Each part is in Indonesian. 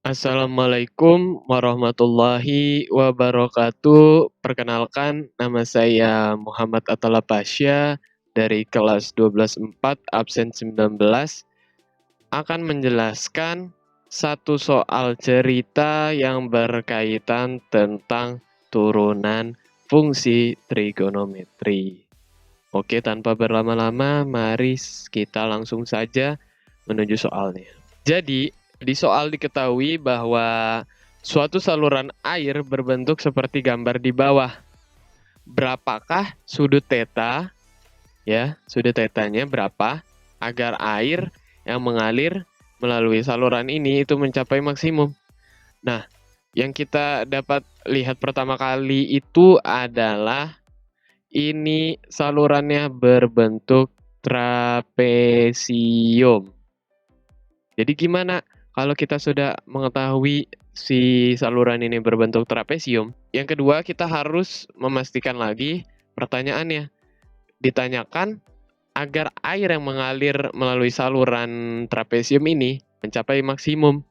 Assalamualaikum warahmatullahi wabarakatuh. Perkenalkan, nama saya Muhammad Atala Pasha dari kelas 12/4 absen 19 akan menjelaskan satu soal cerita yang berkaitan tentang turunan fungsi trigonometri. Oke, tanpa berlama-lama, mari kita langsung saja menuju soalnya. Jadi, di soal diketahui bahwa suatu saluran air berbentuk seperti gambar di bawah. Berapakah sudut theta, ya, sudut tetanya berapa agar air yang mengalir melalui saluran ini itu mencapai maksimum. Nah, yang kita dapat lihat pertama kali itu adalah ini salurannya berbentuk trapesium. Jadi gimana kalau kita sudah mengetahui si saluran ini berbentuk trapesium? Yang kedua, kita harus memastikan lagi pertanyaannya. Ditanyakan agar air yang mengalir melalui saluran trapesium ini mencapai maksimum.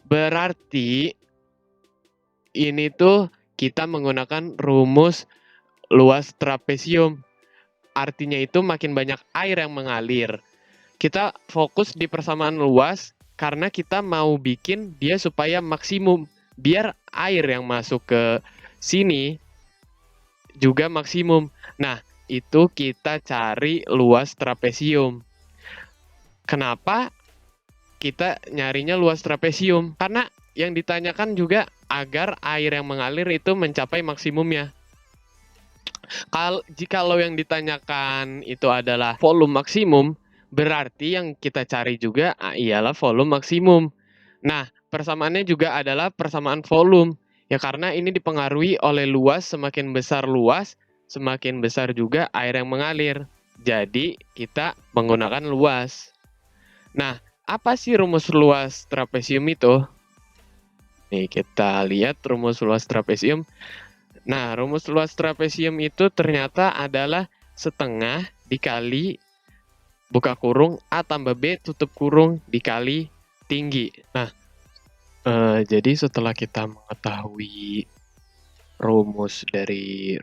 Berarti ini tuh kita menggunakan rumus luas trapesium. Artinya itu makin banyak air yang mengalir. Kita fokus di persamaan luas karena kita mau bikin dia supaya maksimum. Biar air yang masuk ke sini juga maksimum. Nah, itu kita cari luas trapesium. Kenapa kita nyarinya luas trapesium? Karena yang ditanyakan juga agar air yang mengalir itu mencapai maksimumnya. Jikalau yang ditanyakan itu adalah volume maksimum, berarti yang kita cari juga ialah volume maksimum. Nah, persamaannya juga adalah persamaan volume. Ya karena ini dipengaruhi oleh luas, semakin besar luas, semakin besar juga air yang mengalir. Jadi, kita menggunakan luas. Nah, apa sih rumus luas trapesium itu? Nih, kita lihat rumus luas trapesium. Nah, rumus luas trapesium itu ternyata adalah setengah dikali buka kurung A tambah B tutup kurung dikali tinggi. Nah, jadi setelah kita mengetahui rumus dari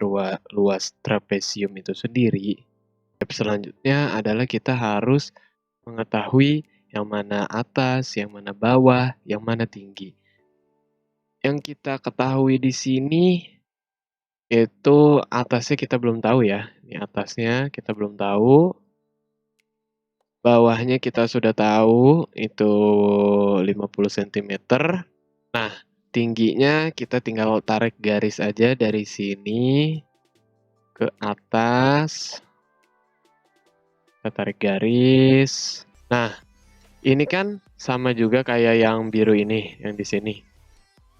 luas trapesium itu sendiri, step selanjutnya adalah kita harus mengetahui yang mana atas, yang mana bawah, yang mana tinggi. Yang kita ketahui di sini itu atasnya kita belum tahu ya. Ini atasnya kita belum tahu. Bawahnya kita sudah tahu itu 50 cm. Nah, tingginya kita tinggal tarik garis aja dari sini ke atas. Kita tarik garis. Nah, ini kan sama juga kayak yang biru ini, yang di sini.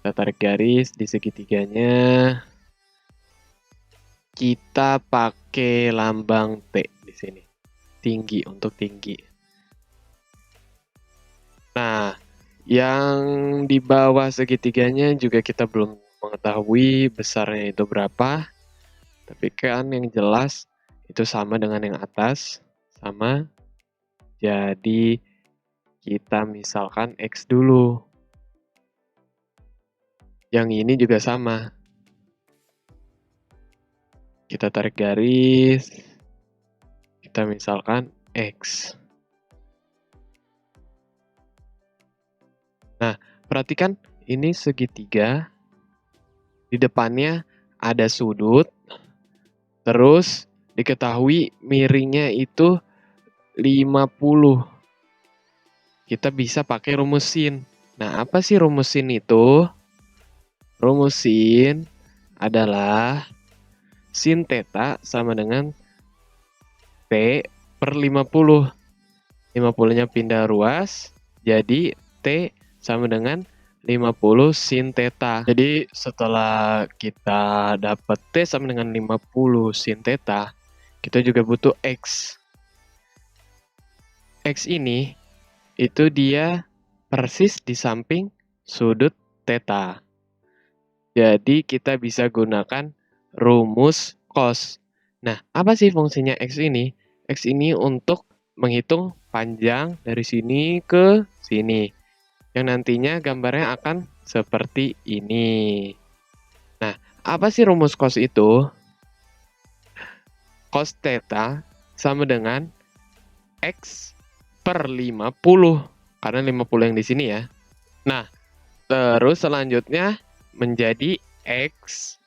Kita tarik garis di segitiganya. Kita pakai lambang T di sini. Tinggi, untuk tinggi. Nah, yang di bawah segitiganya juga kita belum mengetahui besarnya itu berapa. Tapi kan yang jelas itu sama dengan yang atas. Sama. Jadi kita misalkan X dulu. Yang ini juga sama. Kita tarik garis. Kita misalkan X. Nah, perhatikan ini segitiga. Di depannya ada sudut. Terus diketahui miringnya itu 50. Kita bisa pakai rumus sin. Nah, apa sih rumus sin itu? Rumus sin adalah sin theta sama dengan T per 50. 50-nya pindah ruas, jadi T sama dengan 50 sin theta. Jadi setelah kita dapat T sama dengan 50 sin theta, kita juga butuh X. X ini itu dia persis di samping sudut theta. Jadi kita bisa gunakan rumus cos. Nah, apa sih fungsinya X ini? X ini untuk menghitung panjang dari sini ke sini. Yang nantinya gambarnya akan seperti ini. Nah, apa sih rumus cos itu? Cos theta sama dengan X per 50. Karena 50 yang di sini ya. Nah, terus selanjutnya menjadi X.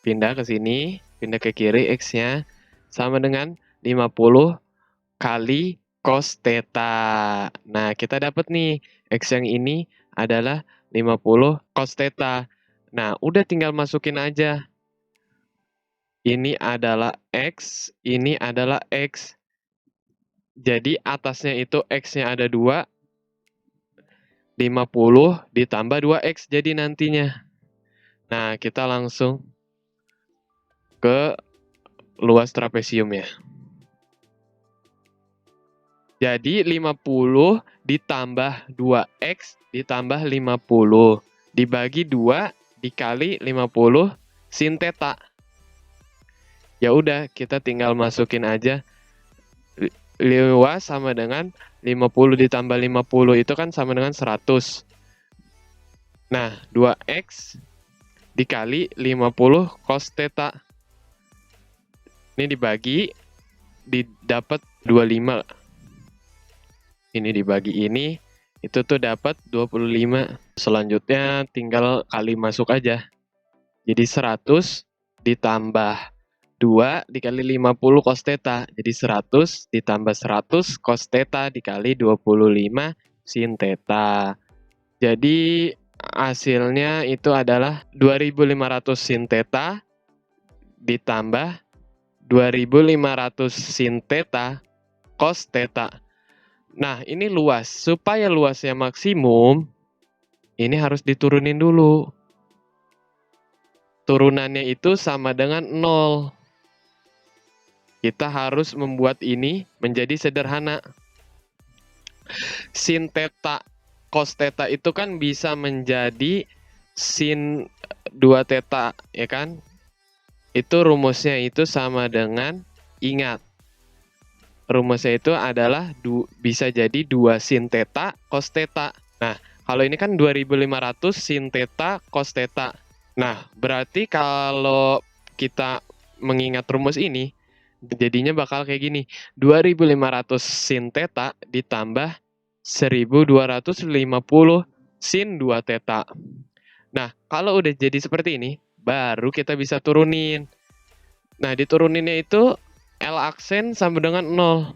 Pindah ke sini, pindah ke kiri X-nya. Sama dengan 50 kali cos theta. Nah, kita dapat nih, X yang ini adalah 50 cos theta. Nah, udah tinggal masukin aja. Ini adalah X, ini adalah X. Jadi atasnya itu X-nya ada 2, 50 ditambah 2X jadi nantinya. Nah, kita langsung ke luas trapesium ya. Jadi 50 ditambah 2X ditambah 50 dibagi 2 dikali 50 sin theta. Ya udah, kita tinggal masukin aja. Luas sama dengan 50 ditambah 50 itu kan sama dengan 100. Nah, 2X dikali 50 cos theta. Ini dibagi, didapat 25. Ini dibagi ini, itu tuh dapat 25. Selanjutnya tinggal kali masuk aja. Jadi 100 ditambah 2 dikali 50 cos theta. Jadi 100 ditambah 100 cos theta dikali 25 sin theta. Jadi hasilnya itu adalah 2500 sin theta ditambah 2500 sin theta cos theta. Nah, ini luas. Supaya luasnya maksimum, ini harus diturunin dulu. Turunannya itu sama dengan 0. Kita harus membuat ini menjadi sederhana. Sin theta cos theta itu kan bisa menjadi sin 2 theta, ya kan? Itu rumusnya itu sama dengan, ingat, rumusnya itu adalah bisa jadi 2 sin theta cos theta. Nah, kalau ini kan 2500 sin theta cos theta. Nah, berarti kalau kita mengingat rumus ini, jadinya bakal kayak gini. 2500 sin theta ditambah 1250 sin 2 theta. Nah, kalau udah jadi seperti ini, baru kita bisa turunin. Nah, dituruninnya itu L aksen sama dengan 0.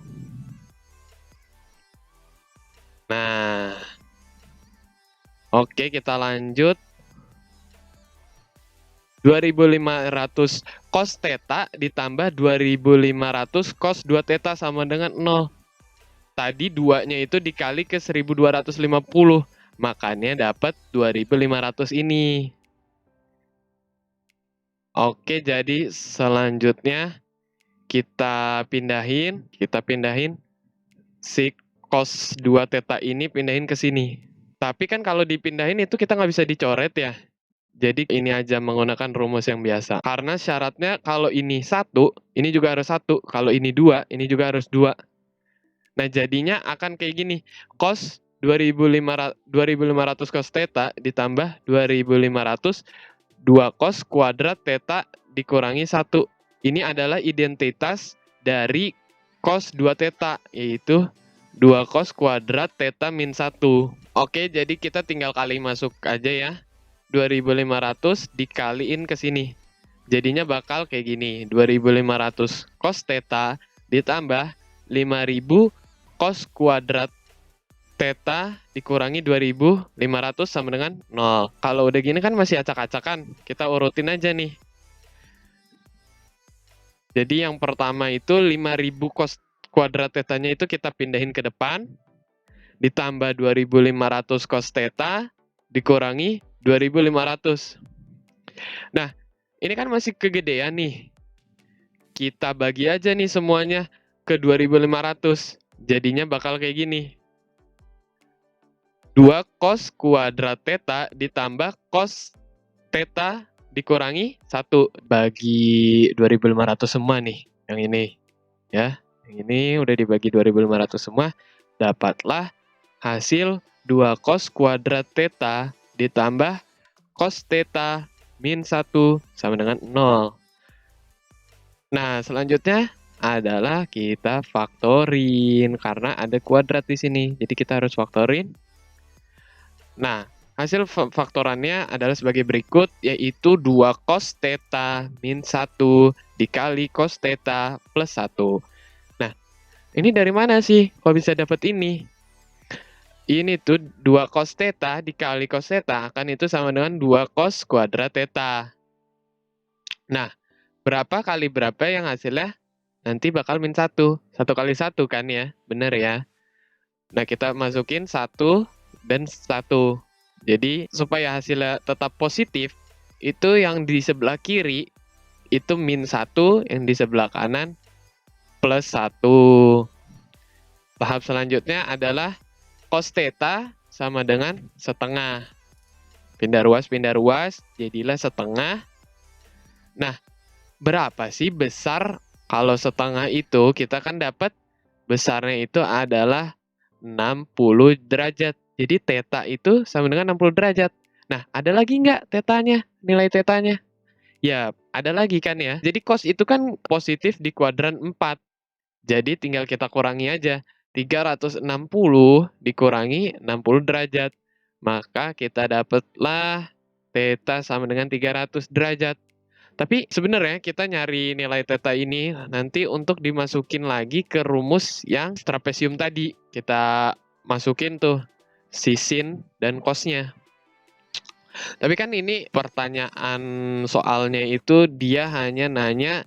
Nah, oke, kita lanjut. 2500 cos theta ditambah 2500 cos 2 theta sama dengan 0. Tadi 2-nya itu dikali ke 1250. Makanya dapat 2500 ini. Oke, jadi selanjutnya kita pindahin si cos 2 theta ini pindahin ke sini. Tapi kan kalau dipindahin itu kita nggak bisa dicoret ya. Jadi ini aja menggunakan rumus yang biasa. Karena syaratnya kalau ini 1, ini juga harus 1. Kalau ini 2, ini juga harus 2. Nah, jadinya akan kayak gini. Cos 2500 cos theta ditambah 2500 2 cos kuadrat theta dikurangi 1. Ini adalah identitas dari cos 2 theta, yaitu 2 cos kuadrat theta min 1. Oke, jadi kita tinggal kali masuk aja ya. 2500 dikaliin ke sini. Jadinya bakal kayak gini. 2500 cos theta ditambah 5000 cos kuadrat theta dikurangi 2500 sama dengan 0. Kalau udah gini kan masih acak-acakan. Kita urutin aja nih. Jadi yang pertama itu 5000 cos kuadrat tetanya itu kita pindahin ke depan. Ditambah 2500 cos theta dikurangi 2500. Nah, ini kan masih kegedean nih. Kita bagi aja nih semuanya ke 2500. Jadinya bakal kayak gini. 2 cos kuadrat theta ditambah cos theta dikurangi 1. Bagi 2500 semua nih, yang ini. Ya, Ini udah dibagi 2.500 semua, dapatlah hasil 2 cos kuadrat theta ditambah cos theta min 1 sama dengan 0. Nah, selanjutnya adalah kita faktorin karena ada kuadrat di sini. Jadi kita harus faktorin. Nah, hasil faktorannya adalah sebagai berikut, yaitu 2 cos theta min 1 dikali cos theta plus 1. Nah, ini dari mana sih kok bisa dapat ini? Ini tuh 2 cos theta dikali cos theta, kan itu sama dengan 2 cos kuadrat theta. Nah, berapa kali berapa yang hasilnya nanti bakal min 1. 1 kali 1 kan ya, bener ya. Nah, kita masukin 1 dan 1. Jadi, supaya hasilnya tetap positif, itu yang di sebelah kiri, itu min 1, yang di sebelah kanan plus 1. Tahap selanjutnya adalah cos theta sama dengan setengah. Pindah ruas, jadilah setengah. Nah, berapa sih besar kalau setengah itu? Kita kan dapat besarnya itu adalah 60 derajat. Jadi theta itu sama dengan 60 derajat. Nah, ada lagi nggak tetanya? Nilai tetanya? Ya, ada lagi kan ya. Jadi cos itu kan positif di kuadran 4. Jadi tinggal kita kurangi aja. 360 dikurangi 60 derajat. Maka kita dapatlah theta sama dengan 300 derajat. Tapi sebenarnya kita nyari nilai theta ini nanti untuk dimasukin lagi ke rumus yang trapesium tadi. Kita masukin tuh si sin dan cosnya. Tapi kan ini pertanyaan soalnya itu dia hanya nanya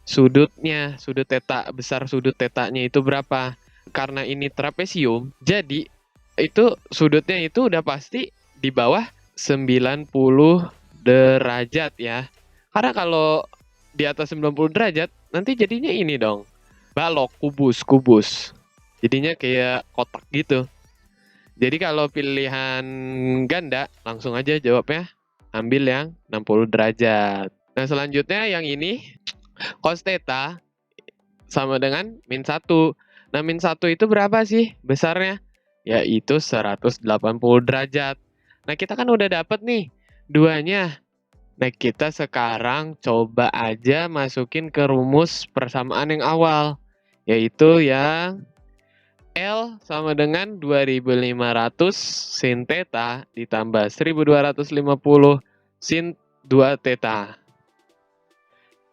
sudutnya, sudut theta, besar sudut tetanya itu berapa. Karena ini trapesium, jadi itu sudutnya itu udah pasti di bawah 90 derajat ya. Karena kalau di atas 90 derajat, nanti jadinya ini dong. Balok, kubus. Jadinya kayak kotak gitu. Jadi kalau pilihan ganda, langsung aja jawabnya ambil yang 60 derajat. Nah, selanjutnya yang ini, cos theta sama dengan min 1. Nah, min 1 itu berapa sih besarnya? Yaitu 180 derajat. Nah, kita kan udah dapet nih duanya. Nah, kita sekarang coba aja masukin ke rumus persamaan yang awal. Yaitu yang L sama dengan 2500 sin theta ditambah 1250 sin 2 theta.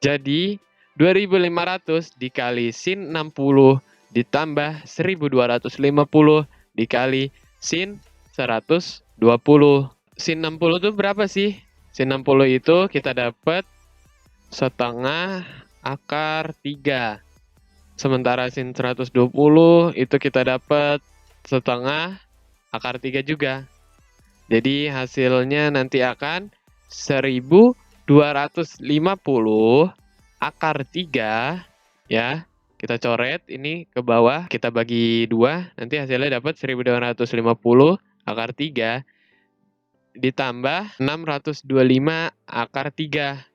Jadi, 2500 dikali sin 60 ditambah 1250 dikali sin 120. Sin 60 itu berapa sih? Sin 60 itu kita dapat setengah akar 3. Sementara sin 120 itu kita dapat setengah akar 3 juga. Jadi hasilnya nanti akan 1250 akar 3 ya. Kita coret ini ke bawah, kita bagi 2, nanti hasilnya dapat 1250 akar 3 ditambah 625 akar 3.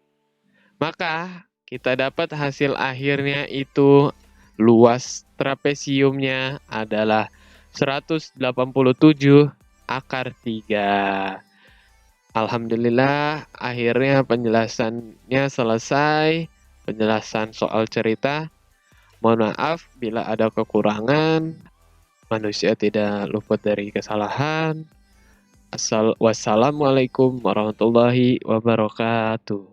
Maka kita dapat hasil akhirnya itu luas trapesiumnya adalah 187 akar 3. Alhamdulillah, akhirnya penjelasannya selesai. Penjelasan soal cerita. Mohon maaf bila ada kekurangan. Manusia tidak luput dari kesalahan. Wassalamualaikum warahmatullahi wabarakatuh.